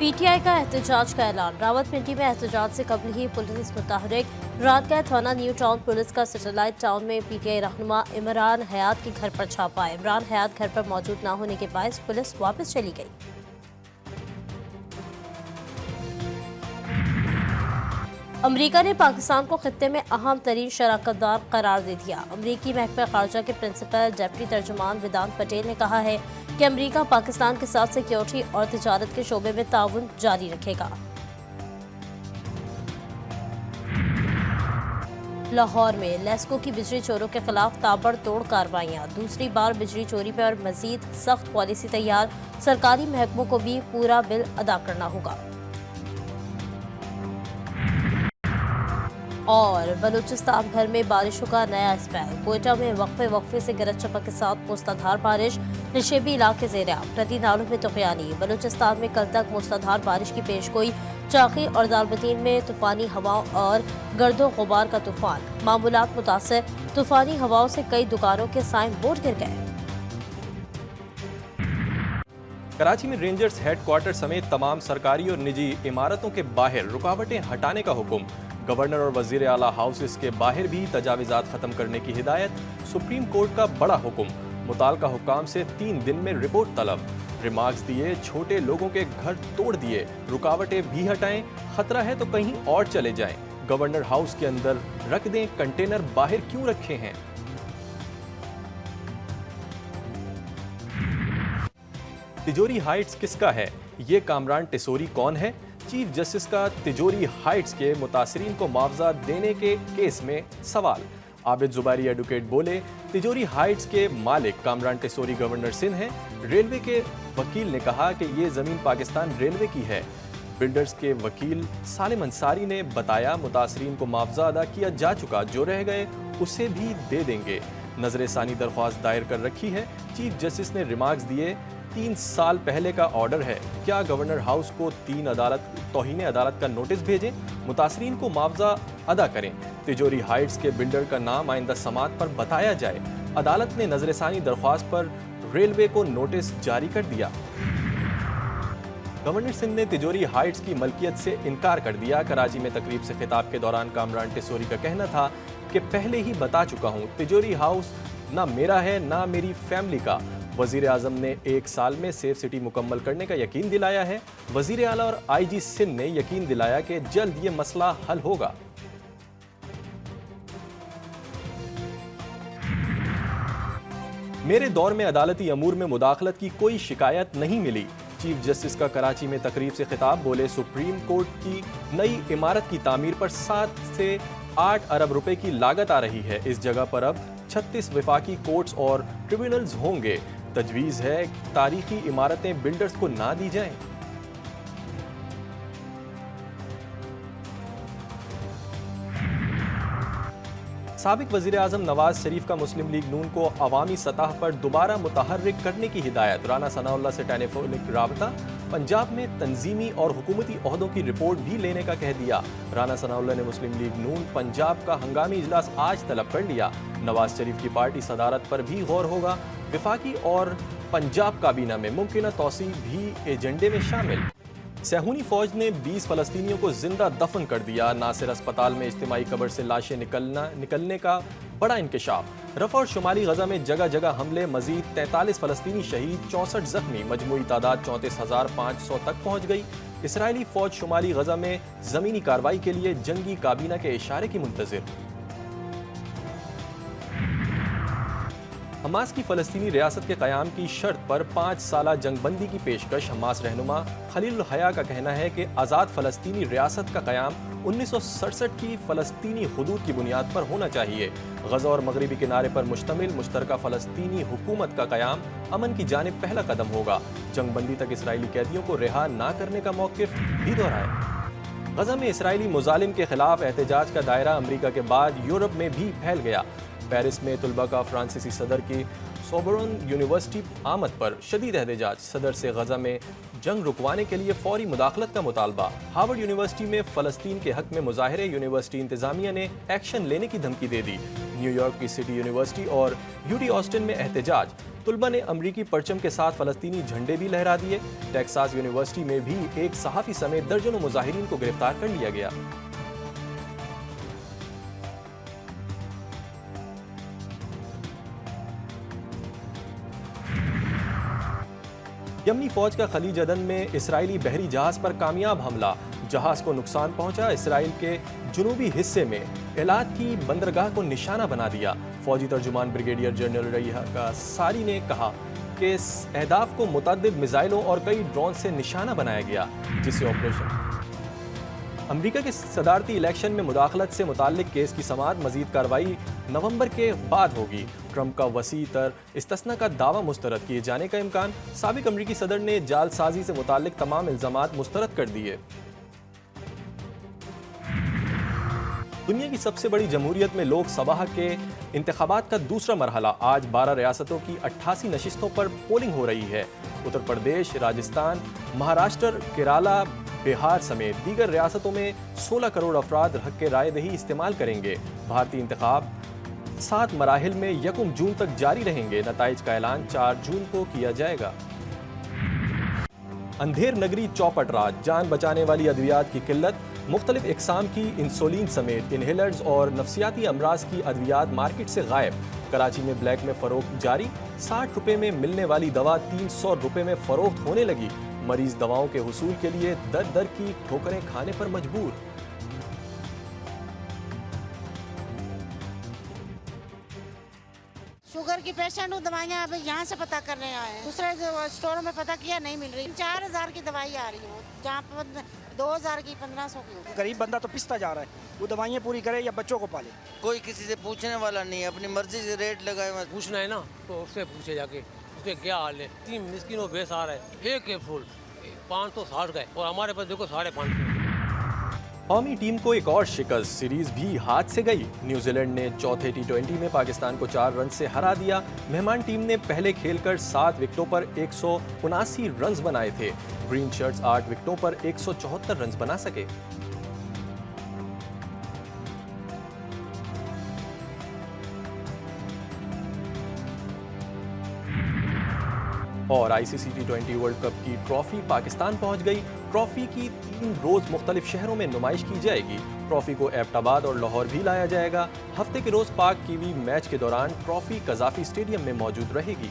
PTI का एहतजाज का ऐलान। रावलपिंडी में एहतजाज से कबल ही पुलिस मुतहरिक। रात गए थाना न्यू टाउन पुलिस का सैटेलाइट टाउन में पीटीआई रहनुमा इमरान हयात के घर पर छापा। इमरान हयात घर पर मौजूद न होने के बायस पुलिस वापस चली गई। अमरीका ने पाकिस्तान को खित्ते में अहम तरीन शराकतदार करार दे दिया। अमरीकी महकमा खारजा के प्रिंसिपल डेप्टी तर्जुमान वेदांत पटेल ने कहा है कि अमरीका पाकिस्तान के साथ सिक्योरिटी और तिजारत के शोबे में ताउन जारी रखेगा। लाहौर में लेस्को की बिजली चोरों के खिलाफ ताबड़तोड़ कार्रवाइयां। दूसरी बार बिजली चोरी पर मजीद सख्त पॉलिसी तैयार। सरकारी महकमों को भी पूरा बिल अदा करना होगा। और बलूचिस्तान भर में बारिशों का नया स्पेल। कोयटा में वक्फे से गरज चमक के साथ मूसलाधार बारिश। नशेबी इलाके ज़ेर-आब। नदी नालों में तूफ़ानी। बलूचिस्तान में कल तक मूसलाधार बारिश की पेशगोई। चाकी और दालमदीन में तूफानी हवाओं और गर्दो गुबार का तूफान। मामूलात मुतासर। तूफानी हवाओं से कई दुकानों के साइन बोर्ड गिर गए। कराची में रेंजर्स हेडक्वार्टर समेत तमाम सरकारी और निजी इमारतों के बाहर रुकावटें हटाने का हुक्म। गवर्नर और वजीर आला हाउसेस के बाहर भी तजावीज़ात खत्म करने की हिदायत। सुप्रीम कोर्ट का बड़ा हुक्म। मुताल्लिका हुक्काम से 3 दिन में रिपोर्ट तलब। रिमार्क्स दिए, छोटे लोगों के घर तोड़ दिए, रुकावटें भी हटाएं, खतरा है तो कहीं और चले जाएं। गवर्नर हाउस के अंदर रख दें, कंटेनर बाहर क्यों रखे हैं? तिजोरी हाइट्स किसका है? ये कामरान टिसोरी कौन है? चीफ जस्टिस का तिजोरी हाइट्स के मुतासरीन को मुआवजा देने के केस में सवाल। आबिद जुबैरी एडवोकेट बोले, तिजोरी हाइट्स के मालिक कामरान टिसोरी गवर्नर सिंध हैं। रेलवे के वकील ने कहा कि ये जमीन पाकिस्तान रेलवे की है। बिल्डर्स के वकील सालिम अंसारी ने बताया, मुतासरीन को मुआवजा अदा किया जा चुका, जो रह गए उसे भी दे देंगे। नजर सानी दरख्वास्त दायर कर रखी है। चीफ जस्टिस ने रिमार्क्स दिए, 3 साल पहले का ऑर्डर है, क्या गवर्नर हाउस को तौहीन अदालत का नोटिस भेजें? मुतासरीन को मुआवजा अदा करें। तिजोरी हाइट्स के बिल्डर का नाम आइंदा समात पर बताया जाए। अदालत ने नजरसानी दरख्वास्त पर रेलवे को नोटिस जारी कर दिया। गवर्नर सिंध ने तिजोरी हाइट्स की मलकियत से इनकार कर दिया। कराची में तकरीब से खिताब के दौरान कामरान टिसोरी का कहना था कि पहले ही बता चुका हूँ, तिजोरी हाउस ना मेरा है ना मेरी फैमिली का। वजीर आजम ने 1 साल में सेफ सिटी मुकम्मल करने का यकीन दिलाया है। वजीर आला और आईजी सिंध ने यकीन दिलाया कि जल्द ये मसला हल होगा। मेरे दौर में अदालती अमूर में मुदाखलत की कोई शिकायत नहीं मिली। चीफ जस्टिस का कराची में तकरीब से खिताब। बोले, सुप्रीम कोर्ट की नई इमारत की तामीर पर 7 से 8 अरब रुपए की लागत आ रही है। इस जगह पर अब 36 वफाकी कोर्ट्स और ट्रिब्यूनल्स होंगे। तजवीज़ है तारीखी इमारतें बिल्डर्स को ना दी जाएं। साबिक वजीर आजम नवाज शरीफ का मुस्लिम लीग नून को अवामी सतह पर दोबारा मुतहर्रिक करने की हिदायत। राना सनाउल्लाह से टेलीफोनिक राबता। पंजाब में तंजीमी और हुकूमती ओहदों की रिपोर्ट भी लेने का कह दिया। राना सनाउल्लाह ने मुस्लिम लीग नून पंजाब का हंगामी इजलास आज तलब कर लिया। नवाज शरीफ की पार्टी सदारत पर भी गौर होगा। विफाकी और पंजाब काबीना में मुमकिन तौसी भी एजेंडे में शामिल। सहूनी फौज ने 20 फलस्तीनियों को जिंदा दफन कर दिया। नासिर अस्पताल में इज्तिमाई कब्र से लाशें निकलने का बड़ा इंकशाफ। रफ़ा और शुमाली गजा में जगह जगह हमले। मजीद 43 फलस्तीनी शहीद, 64 जख्मी। मजमूई तादाद 34,500 तक पहुँच गई। इसराइली फौज शुमाली गजा में जमीनी कार्रवाई के लिए जंगी काबीना के इशारे की मुंतजिर। हमास की फ़लस्तीनी रियासत के क़याम की शर्त पर 5 साला जंगबंदी की पेशकश। हमास रहनुमा खलील हया का कहना है कि आज़ाद फ़लस्तीनी रियासत का क़याम 1967 की फ़लस्तीनी हुदूद की बुनियाद पर होना चाहिए। गज़ा और मगरिबी किनारे पर मुश्तमिल मुश्तरका फ़लस्तीनी हुकूमत का क़याम अमन की जानिब पहला कदम होगा। जंगबंदी तक इसराइली कैदियों को रिहा ना करने का मौक़िफ़ भी दोहराया। गज़ा में इसराइली मुजालिम के खिलाफ एहतजाज का दायरा अमरीका के बाद यूरोप में भी फैल गया। पेरिस में तुलबा का फ्रांसीसी सदर की सोबोर्न यूनिवर्सिटी आमद पर शदीद एहतजाज। सदर से गजा में जंग रुकवाने के लिए फौरी मुदाखलत का मुतालबा। हार्वर्ड यूनिवर्सिटी में फ़लस्तीन के हक में मुजाहरे। यूनिवर्सिटी इंतजामिया ने एक्शन लेने की धमकी दे दी। न्यूयॉर्क की सिटी यूनिवर्सिटी और यूटी ऑस्टिन में एहतजाज। तुलबा ने अमरीकी परचम के साथ फलस्तीनी झंडे भी लहरा दिए। टेक्सास यूनिवर्सिटी में भी एक सहाफी समेत दर्जनों मुजाहिरीन को गिरफ्तार कर लिया गया। यमनी फौज का खलीज अदन में इसराइली बहरी जहाज पर कामयाब हमला, जहाज को नुकसान पहुंचा। इसराइल के जुनूबी हिस्से में एलात की बंदरगाह को निशाना बना दिया। फौजी तर्जुमान ब्रिगेडियर जनरल रईहा सारी ने कहा कि इस अहदाफ को मुतअद्दिद मिसाइलों और कई ड्रोन से निशाना बनाया गया, जिससे ऑपरेशन अमरीका के सदारती इलेक्शन में मुदाखलत से मुताल्लिक केस की समाअत मजीद कार्रवाई नवंबर के बाद होगी। ट्रंप का वसी तर इस्तस्ना का दावा मुस्तरद किए जाने का इम्कान। साबिक अमरीकी सदर ने जालसाजी से मुताल्लिक तमाम इल्जामात मुस्तरद कर दिए। दुनिया की सबसे बड़ी जमहूरियत में लोकसभा के इंतखाबात का दूसरा मरहला आज 12 रियासतों की 88 नशिस्तों पर पोलिंग हो रही है। उत्तर प्रदेश, राजस्थान, महाराष्ट्र, केरला, बिहार समेत दीगर रियासतों में 16 करोड़ अफराद हक राय दही इस्तेमाल करेंगे। भारतीय इंतखाब 7 मराहिल में 1 जून तक जारी रहेंगे। नताइज का ऐलान 4 जून को किया जाएगा। अंधेर नगरी चौपट रात, जान बचाने वाली अद्वियात की किल्लत, मुख्तलिफ इकसाम की इंसुलिन समेत इनहेलर्स और नफसियाती अमराज की अद्वियात मार्केट से गायब। कराची में ब्लैक में फरोख्त जारी, 60 रुपए में मिलने वाली दवा 300 रुपए में फरोख्त होने लगी। मरीज दवाओं के हुसूल के लिए दर दर की ठोकरें खाने पर मजबूर। शुगर की पेशेंट हूँ, दवाइयाँ अब यहाँ से पता करने आए हैं। दूसरे स्टोरों में पता किया, नहीं मिल रही। 4000 की दवाई आ रही है, जहाँ पर 2000 की 1500 की। गरीब बंदा तो पिसता जा रहा है, वो दवाइयाँ पूरी करे या बच्चों को पाले। कोई किसी से पूछने वाला नहीं है, अपनी मर्जी से रेट लगाए। पूछना है ना तो उससे पूछे जाके उसके क्या हाल है। 3 मिस्किनों बेस आ रहा है, एक कैप्सूल 560 का है और हमारे पास देखो 550। कौमी टीम को एक और शिकस्त, सीरीज भी हाथ से गई। न्यूजीलैंड ने चौथे T20 में पाकिस्तान को 4 रन से हरा दिया। मेहमान टीम ने पहले खेलकर 7 विकेटों पर 179 रन बनाए थे। ग्रीन शर्ट्स 8 विकेटों पर 174 रन बना सके। और ICC T20 वर्ल्ड कप की ट्रॉफी पाकिस्तान पहुंच गई। ट्रॉफी की 3 रोज मुख्तलिफ शहरों में नुमाइश की जाएगी। ट्रॉफी को एबटाबाद और लाहौर भी लाया जाएगा। हफ्ते के रोज पाक कीवी मैच के दौरान ट्रॉफी कजाफी स्टेडियम में मौजूद रहेगी।